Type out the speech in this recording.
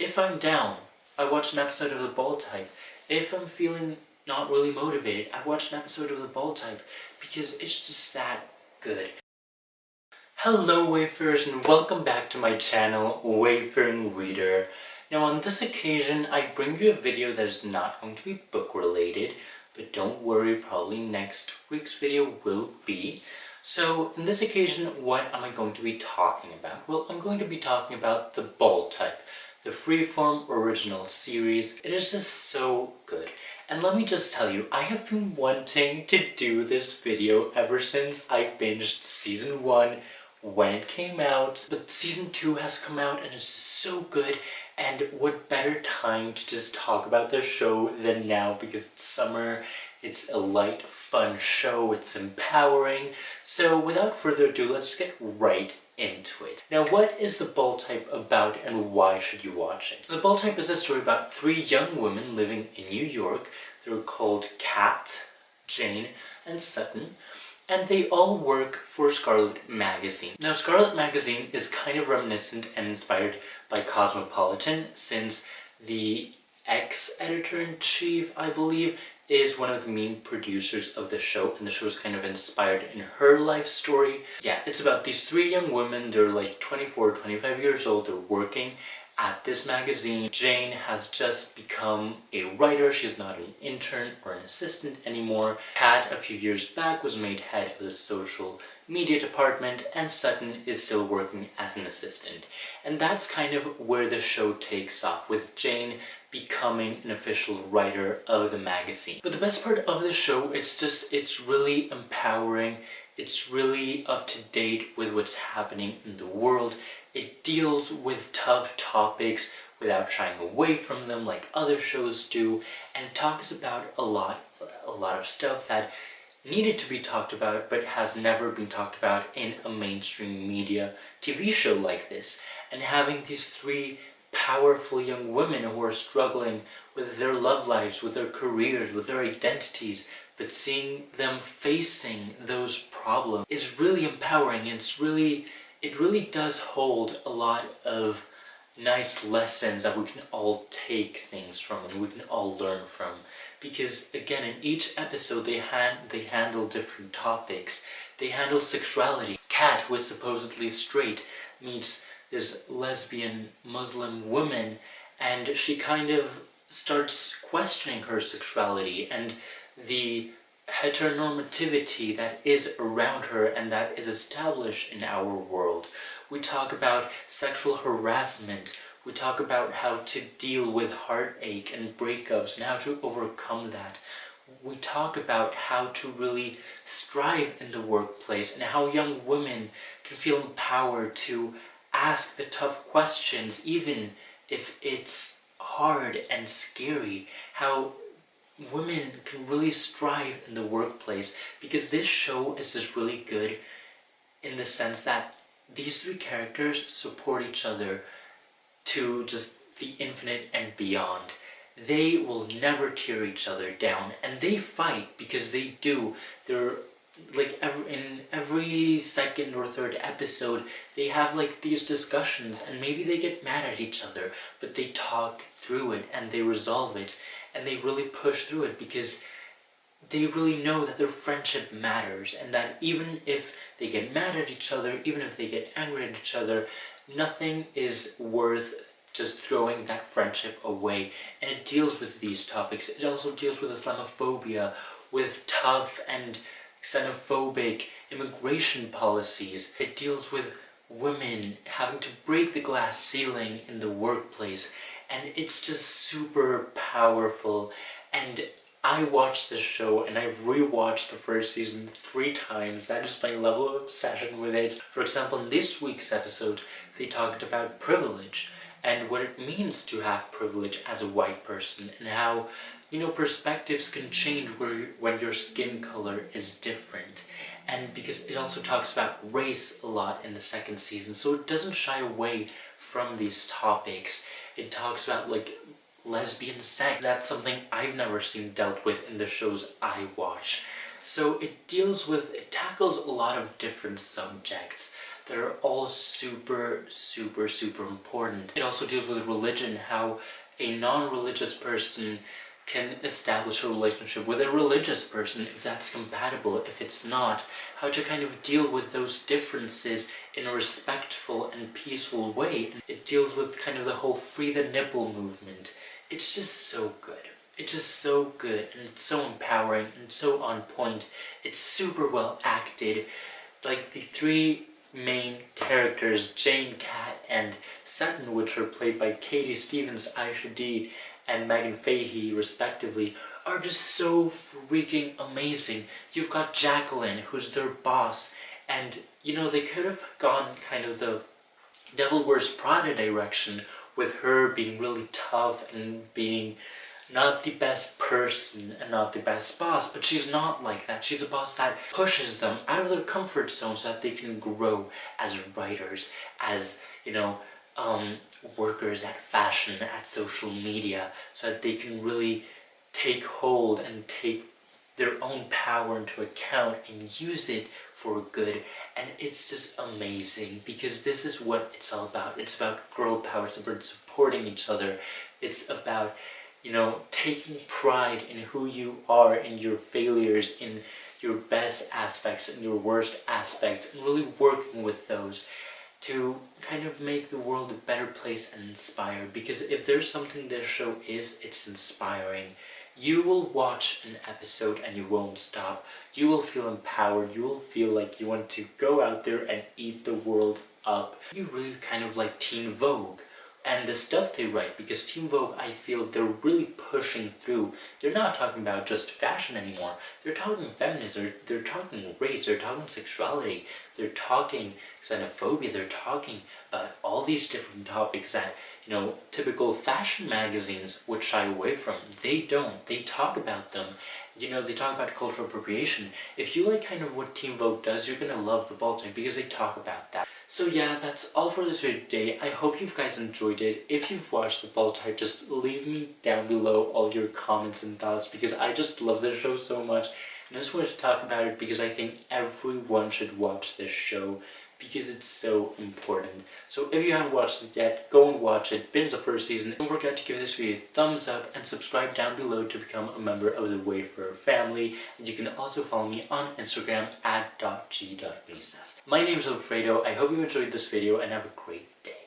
If I'm down, I watch an episode of The Bold Type. If I'm feeling not really motivated, I watch an episode of The Bold Type because it's just that good. Hello Wayfarers and welcome back to my channel, Wayfaring Reader. Now on this occasion, I bring you a video that is not going to be book related, but don't worry, probably next week's video will be. So in this occasion, what am I going to be talking about? Well, I'm going to be talking about The Bold Type, the Freeform original series. It is just so good. And let me just tell you, I have been wanting to do this video ever since I binged season 1 when it came out. But season 2 has come out and it's so good. And what better time to just talk about the show than now, because it's summer, it's a light, fun show, it's empowering. So without further ado, let's get right into it. Now, what is The Bold Type about and why should you watch it? The Bold Type is a story about 3 young women living in New York. They're called Kat, Jane, and Sutton, and they all work for Scarlet Magazine. Now, Scarlet Magazine is kind of reminiscent and inspired by Cosmopolitan, since the ex-editor-in-chief, I believe, is one of the main producers of the show, and the show is kind of inspired in her life story. Yeah, it's about these 3 young women. They're like 24, 25 years old. They're working at this magazine. Jane has just become a writer. She's not an intern or an assistant anymore. Kat, a few years back, was made head of the social media department, and Sutton is still working as an assistant. And that's kind of where the show takes off, with Jane becoming an official writer of the magazine. But the best part of the show, it's really empowering. It's really up to date with what's happening in the world. It deals with tough topics without shying away from them like other shows do, and it talks about a lot of stuff that needed to be talked about but has never been talked about in a mainstream media TV show like this. And having these 3 powerful young women who are struggling with their love lives, with their careers, with their identities, but seeing them facing those problems is really empowering. It really does hold a lot of nice lessons that we can all take things from and we can all learn from. Because again, in each episode they handle different topics. They handle sexuality. Kat, who is supposedly straight, meets this lesbian Muslim woman, and she kind of starts questioning her sexuality and the heteronormativity that is around her and that is established in our world. We talk about sexual harassment. We talk about how to deal with heartache and breakups and how to overcome that. We talk about how to really strive in the workplace and how young women can feel empowered to ask the tough questions even if it's hard and scary. How women can really strive in the workplace, because this show is just really good in the sense that these 3 characters support each other to just the infinite and beyond. They will never tear each other down, and they fight because they do. They're like in every second or third episode they have like these discussions, and maybe they get mad at each other, but they talk through it and they resolve it, and they really push through it because they really know that their friendship matters, and that even if they get mad at each other, even if they get angry at each other, nothing is worth just throwing that friendship away. And it deals with these topics. It also deals with Islamophobia, with tough and xenophobic immigration policies. It deals with women having to break the glass ceiling in the workplace, and it's just super powerful. And I watched this show and I've rewatched the first season 3 times. That is my level of obsession with it. For example, in this week's episode, they talked about privilege and what it means to have privilege as a white person, and how, you know, perspectives can change when your skin color is different. And because it also talks about race a lot in the 2nd season, so it doesn't shy away from these topics. It talks about like lesbian sex. That's something I've never seen dealt with in the shows I watch. So it tackles a lot of different subjects that are all super, super, super important. It also deals with religion, how a non-religious person can establish a relationship with a religious person if that's compatible. If it's not, how to kind of deal with those differences in a respectful and peaceful way. It deals with kind of the whole free the nipple movement. It's just so good. It's just so good, and it's so empowering and so on point. It's super well acted. Like the three main characters, Jane, Kat, and Sutton, which are played by Katie Stevens, Aisha Dee, and Megan Fahey, respectively, are just so freaking amazing. You've got Jacqueline, who's their boss, and, you know, they could have gone kind of the Devil Wears Prada direction, with her being really tough and being not the best person and not the best boss, but she's not like that. She's a boss that pushes them out of their comfort zone so that they can grow as writers, as, you know, workers at fashion, at social media, so that they can really take hold and take their own power into account and use it for good. And it's just amazing, because this is what it's all about. It's about girl power, it's about supporting each other, it's about, you know, taking pride in who you are, in your failures, in your best aspects and your worst aspects, and really working with those to kind of make the world a better place and inspire. Because if there's something this show is, it's inspiring. You will watch an episode and you won't stop. You will feel empowered. You will feel like you want to go out there and eat the world up. You really kind of like Teen Vogue and the stuff they write, because Teen Vogue, I feel they're really pushing through. They're not talking about just fashion anymore. They're talking feminism, they're talking race, they're talking sexuality, they're talking xenophobia, they're talking about all these different topics that, you know, typical fashion magazines would shy away from. They don't. They talk about them. You know, they talk about cultural appropriation. If you like kind of what Teen Vogue does, you're gonna love The Ball Type, because they talk about that. So yeah, that's all for this video today. I hope you guys enjoyed it. If you've watched The Ball Type, just leave me down below all your comments and thoughts, because I just love this show so much. And I just wanted to talk about it because I think everyone should watch this show, because it's so important. So if you haven't watched it yet, go and watch it, binge the first season. Don't forget to give this video a thumbs up and subscribe down below to become a member of the Wayfaring family. And you can also follow me on Instagram at @g.recess. My name is Alfredo. I hope you enjoyed this video and have a great day.